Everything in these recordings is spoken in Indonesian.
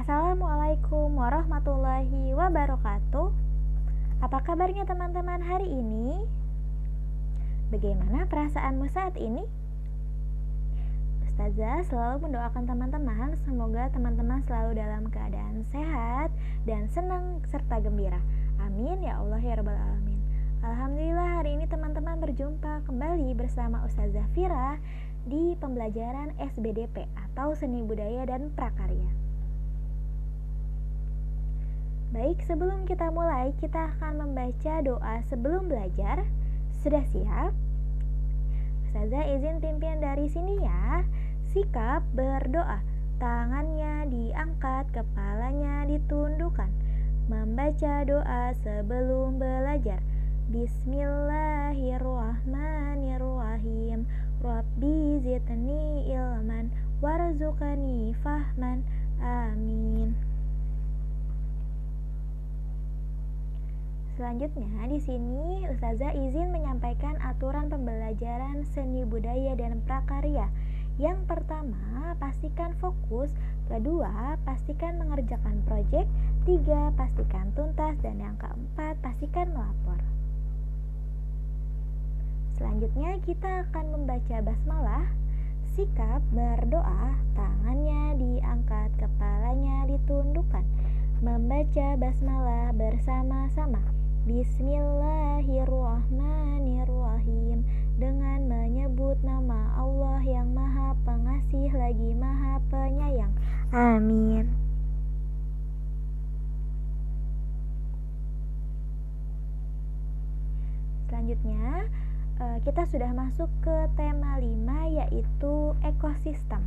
Assalamualaikum warahmatullahi wabarakatuh. Apa kabarnya teman-teman hari ini? Bagaimana perasaanmu saat ini? Ustazah selalu mendoakan teman-teman semoga teman-teman selalu dalam keadaan sehat dan senang serta gembira. Amin ya Allah ya Rabbal Alamin. Alhamdulillah hari ini teman-teman berjumpa kembali bersama Ustazah Fira di pembelajaran SBDP atau Seni Budaya dan Prakarya. Baik, sebelum kita mulai, kita akan membaca doa sebelum belajar. Sudah siap? Ustazah izin pimpin dari sini ya. Sikap berdoa, tangannya diangkat, kepalanya ditundukkan. Membaca doa sebelum belajar. Bismillahirrahmanirrahim. Rabbi zidni ilman warzuqni fahman. Amin. Selanjutnya di sini Ustazah izin menyampaikan aturan pembelajaran seni budaya dan prakarya. Yang pertama, pastikan fokus. Kedua, pastikan mengerjakan proyek. Tiga, pastikan tuntas. Dan yang keempat, pastikan melapor. Selanjutnya kita akan membaca basmalah. Sikap berdoa, tangannya diangkat, kepalanya ditundukkan. Membaca basmalah bersama-sama. Bismillahirrahmanirrahim. Dengan menyebut nama Allah yang Maha Pengasih lagi Maha Penyayang. Amin. Selanjutnya kita sudah masuk ke tema 5 yaitu ekosistem.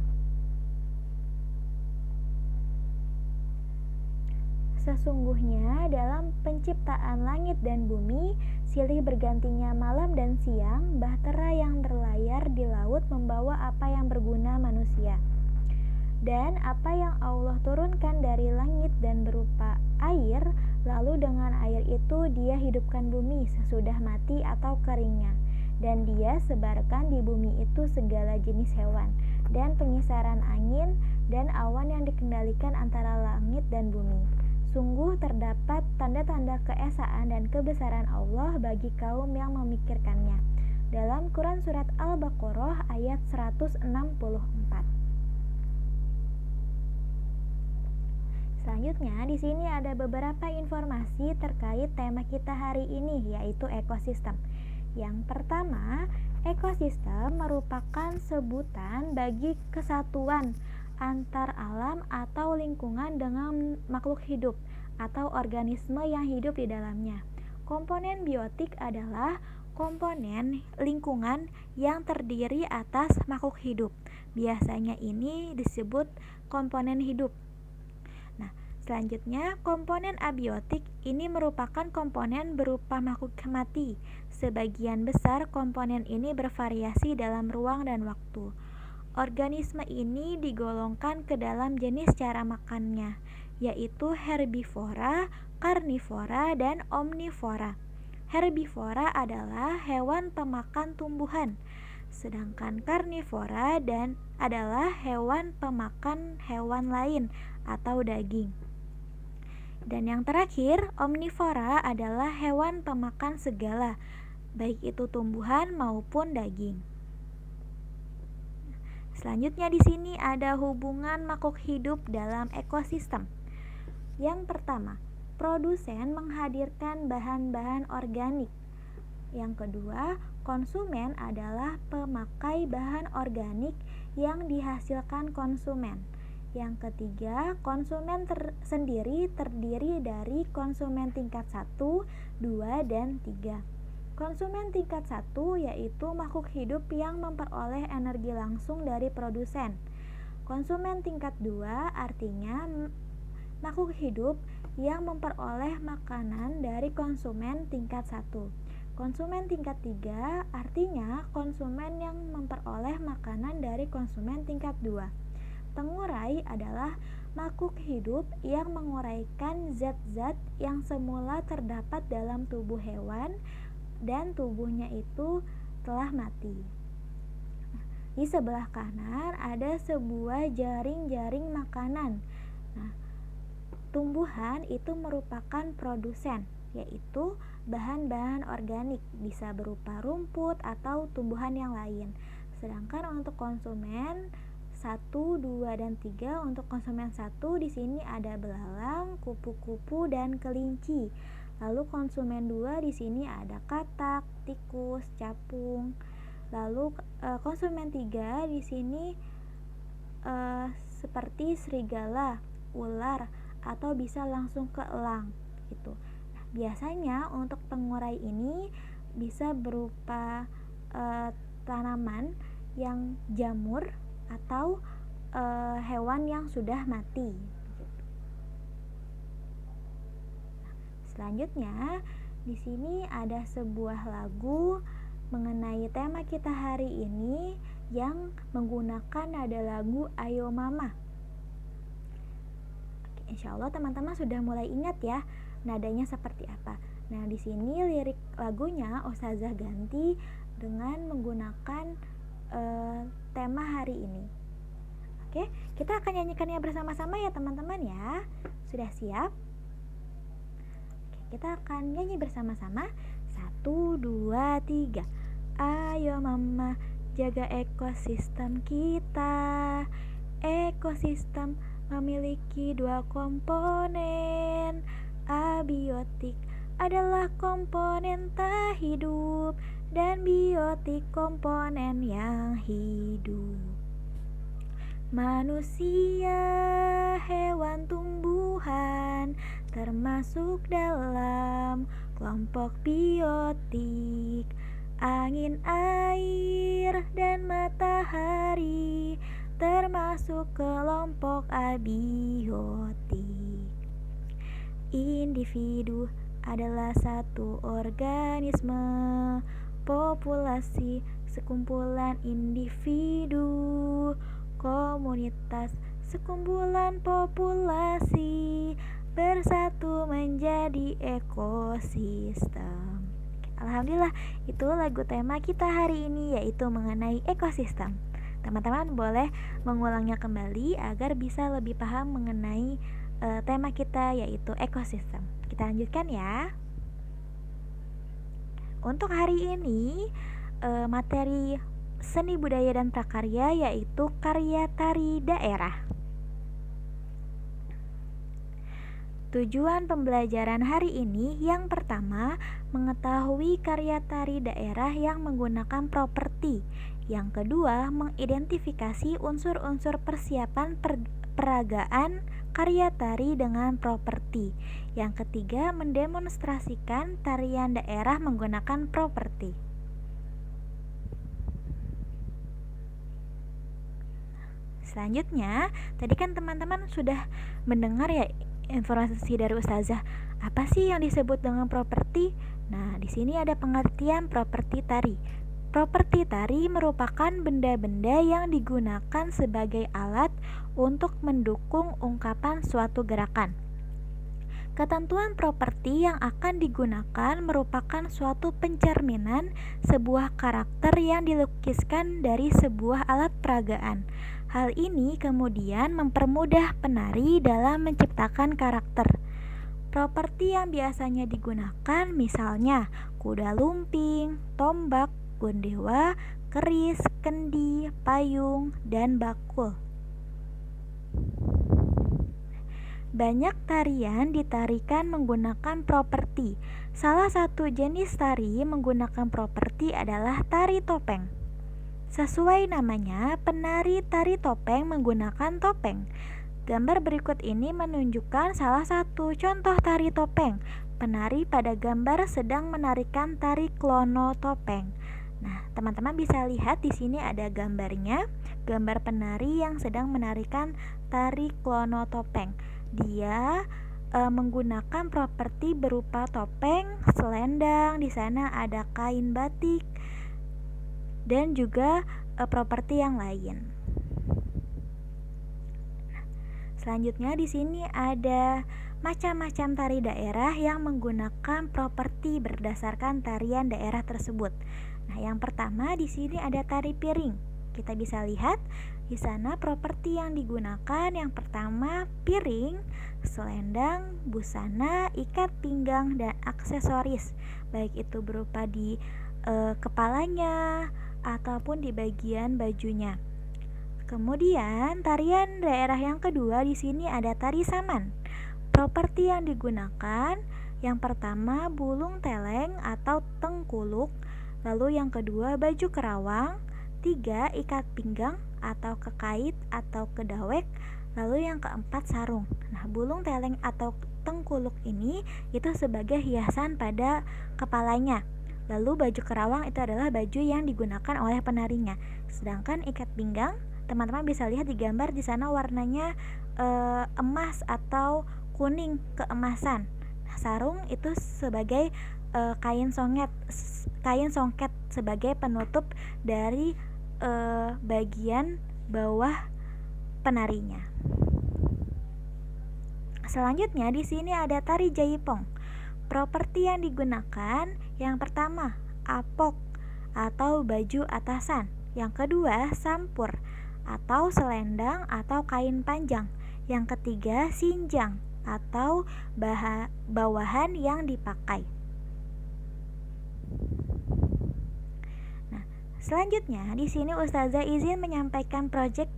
Sesungguhnya dalam penciptaan langit dan bumi, silih bergantinya malam dan siang, bahtera yang berlayar di laut membawa apa yang berguna manusia. Dan apa yang Allah turunkan dari langit dan berupa air, lalu dengan air itu dia hidupkan bumi sesudah mati atau keringnya. Dan dia sebarkan di bumi itu segala jenis hewan, dan pengisaran angin dan awan yang dikendalikan antara langit dan bumi. Sungguh terdapat tanda-tanda keesaan dan kebesaran Allah bagi kaum yang memikirkannya. Dalam Quran Surat Al-Baqarah ayat 164. Selanjutnya di sini ada beberapa informasi terkait tema kita hari ini yaitu ekosistem. Yang pertama, ekosistem merupakan sebutan bagi kesatuan antar alam atau lingkungan dengan makhluk hidup atau organisme yang hidup di dalamnya. Komponen biotik adalah komponen lingkungan yang terdiri atas makhluk hidup. Biasanya ini disebut komponen hidup. Nah, selanjutnya komponen abiotik ini merupakan komponen berupa makhluk mati. Sebagian besar komponen ini bervariasi dalam ruang dan waktu. Organisme ini digolongkan ke dalam jenis cara makannya, yaitu herbivora, karnivora, dan omnivora. Herbivora adalah hewan pemakan tumbuhan, sedangkan karnivora adalah hewan pemakan hewan lain atau daging. Dan yang terakhir, omnivora adalah hewan pemakan segala, baik itu tumbuhan maupun daging. Selanjutnya di sini ada hubungan makhluk hidup dalam ekosistem. Yang pertama, produsen menghadirkan bahan-bahan organik. Yang kedua, konsumen adalah pemakai bahan organik yang dihasilkan konsumen. Yang ketiga, konsumen sendiri terdiri dari konsumen tingkat 1, 2, dan 3. Konsumen tingkat 1 yaitu makhluk hidup yang memperoleh energi langsung dari produsen. Konsumen tingkat 2 artinya makhluk hidup yang memperoleh makanan dari konsumen tingkat 1. Konsumen tingkat 3 artinya konsumen yang memperoleh makanan dari konsumen tingkat 2. Pengurai adalah makhluk hidup yang menguraikan zat-zat yang semula terdapat dalam tubuh hewan dan tubuhnya itu telah mati. Di sebelah kanan ada sebuah jaring-jaring makanan. Nah, tumbuhan itu merupakan produsen, yaitu bahan-bahan organik, bisa berupa rumput atau tumbuhan yang lain. Sedangkan untuk konsumen 1, 2, dan 3, untuk konsumen 1 di sini ada belalang, kupu-kupu, dan kelinci. Lalu konsumen 2 di sini ada katak, tikus, capung. Lalu konsumen 3 di sini seperti serigala, ular, atau bisa langsung ke elang gitu. Nah, biasanya untuk pengurai ini bisa berupa tanaman yang jamur atau hewan yang sudah mati. Selanjutnya, di sini ada sebuah lagu mengenai tema kita hari ini yang menggunakan nada lagu Ayo Mama. Insya Allah teman-teman sudah mulai ingat ya nadanya seperti apa. Nah, di sini lirik lagunya Ustazah ganti dengan menggunakan tema hari ini. Oke, kita akan nyanyikannya bersama-sama ya teman-teman ya. Sudah siap? Kita akan nyanyi bersama-sama. 1, 2, 3. Ayo mama, jaga ekosistem kita. Ekosistem memiliki 2 komponen. Abiotik adalah komponen tak hidup dan biotik komponen yang hidup. Manusia, hewan, tumbuhan termasuk dalam kelompok biotik. Angin, air, dan matahari termasuk kelompok abiotik. Individu adalah satu organisme. Populasi sekumpulan individu. Komunitas sekumpulan populasi bersatu menjadi ekosistem. Alhamdulillah, itu lagu tema kita hari ini, yaitu mengenai ekosistem. Teman-teman boleh mengulangnya kembali agar bisa lebih paham mengenai tema kita, yaitu ekosistem. Kita lanjutkan ya. Untuk hari ini materi seni budaya dan prakarya yaitu karya tari daerah. Tujuan pembelajaran hari ini yang pertama, mengetahui karya tari daerah yang menggunakan properti. Yang kedua, mengidentifikasi unsur-unsur persiapan peragaan karya tari dengan properti. Yang ketiga, mendemonstrasikan tarian daerah menggunakan properti. Selanjutnya, tadi kan teman-teman sudah mendengar ya informasi dari Ustazah. Apa sih yang disebut dengan properti? Nah, di sini ada pengertian properti tari. Properti tari merupakan benda-benda yang digunakan sebagai alat untuk mendukung ungkapan suatu gerakan. Ketentuan properti yang akan digunakan merupakan suatu pencerminan sebuah karakter yang dilukiskan dari sebuah alat peragaan. Hal ini kemudian mempermudah penari dalam menciptakan karakter. Properti yang biasanya digunakan misalnya kuda lumping, tombak, gondewa, keris, kendi, payung, dan bakul. Banyak tarian ditarikan menggunakan properti. Salah satu jenis tari menggunakan properti adalah tari topeng. Sesuai namanya, penari tari topeng menggunakan topeng. Gambar berikut ini menunjukkan salah satu contoh tari topeng. Penari pada gambar sedang menarikan tari klono topeng. Nah, teman-teman bisa lihat di sini ada gambarnya, gambar penari yang sedang menarikan tari klono topeng. Dia menggunakan properti berupa topeng, selendang, di sana ada kain batik, dan juga properti yang lain. Selanjutnya di sini ada macam-macam tari daerah yang menggunakan properti berdasarkan tarian daerah tersebut. Nah, yang pertama di sini ada tari piring. Kita bisa lihat di sana properti yang digunakan yang pertama piring selendang, busana, ikat pinggang, dan aksesoris, baik itu berupa di kepalanya ataupun di bagian bajunya. Kemudian tarian daerah yang kedua di sini ada tari saman. Properti yang digunakan yang pertama bulung teleng atau tengkuluk, lalu yang kedua baju kerawang, tiga ikat pinggang atau kekait atau kedawek, lalu yang keempat sarung. Nah, bulung teleng atau tengkuluk ini itu sebagai hiasan pada kepalanya. Lalu baju kerawang itu adalah baju yang digunakan oleh penarinya. Sedangkan ikat pinggang, teman-teman bisa lihat di gambar di sana warnanya emas atau kuning keemasan. Nah, sarung itu sebagai kain songket sebagai penutup dari bagian bawah penarinya. Selanjutnya di sini ada tari jaipong. Properti yang digunakan yang pertama apok atau baju atasan, yang kedua sampur atau selendang atau kain panjang, yang ketiga sinjang atau bawahan yang dipakai. Nah, selanjutnya di sini Ustazah izin menyampaikan proyek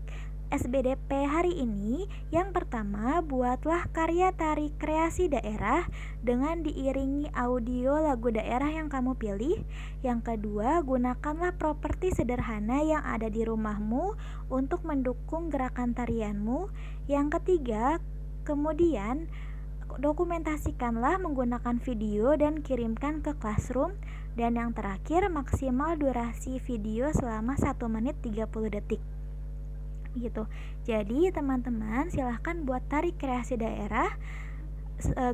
SBDP hari ini. Yang pertama, buatlah karya tari kreasi daerah dengan diiringi audio lagu daerah yang kamu pilih. Yang kedua, gunakanlah properti sederhana yang ada di rumahmu untuk mendukung gerakan tarianmu. Yang ketiga, kemudian dokumentasikanlah menggunakan video dan kirimkan ke Classroom. Dan yang terakhir, maksimal durasi video selama 1 menit 30 detik. Gitu. Jadi teman-teman silahkan buat tari kreasi daerah.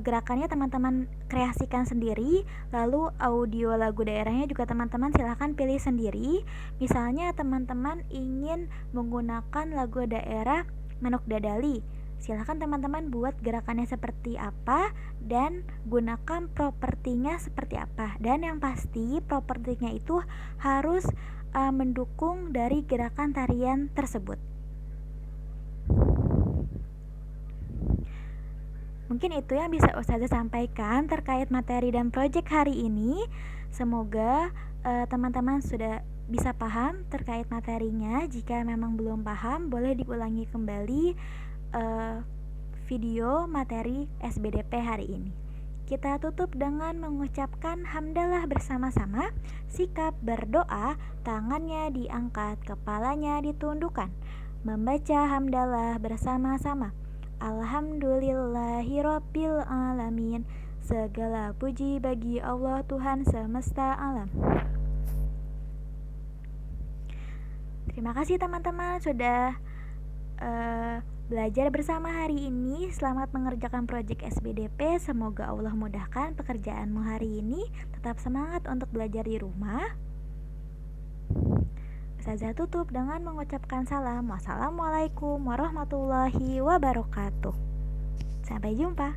Gerakannya teman-teman kreasikan sendiri, lalu audio lagu daerahnya juga teman-teman silahkan pilih sendiri. Misalnya teman-teman ingin menggunakan lagu daerah Manuk Dadali, silahkan teman-teman buat gerakannya seperti apa dan gunakan propertinya seperti apa. Dan yang pasti propertinya itu harus mendukung dari gerakan tarian tersebut. Mungkin itu yang bisa Ustazah sampaikan terkait materi dan proyek hari ini. Semoga teman-teman sudah bisa paham terkait materinya. Jika memang belum paham, boleh diulangi kembali video materi SBDP hari ini. Kita tutup dengan mengucapkan hamdalah bersama-sama. Sikap berdoa, tangannya diangkat, kepalanya ditundukkan. Membaca hamdalah bersama-sama. Alhamdulillahirabbil alamin. Segala puji bagi Allah Tuhan semesta alam. Terima kasih teman-teman sudah belajar bersama hari ini. Selamat mengerjakan proyek SBDP. Semoga Allah mudahkan pekerjaanmu hari ini. Tetap semangat untuk belajar di rumah. Ustazah tutup dengan mengucapkan salam. Wassalamualaikum warahmatullahi wabarakatuh. Sampai jumpa.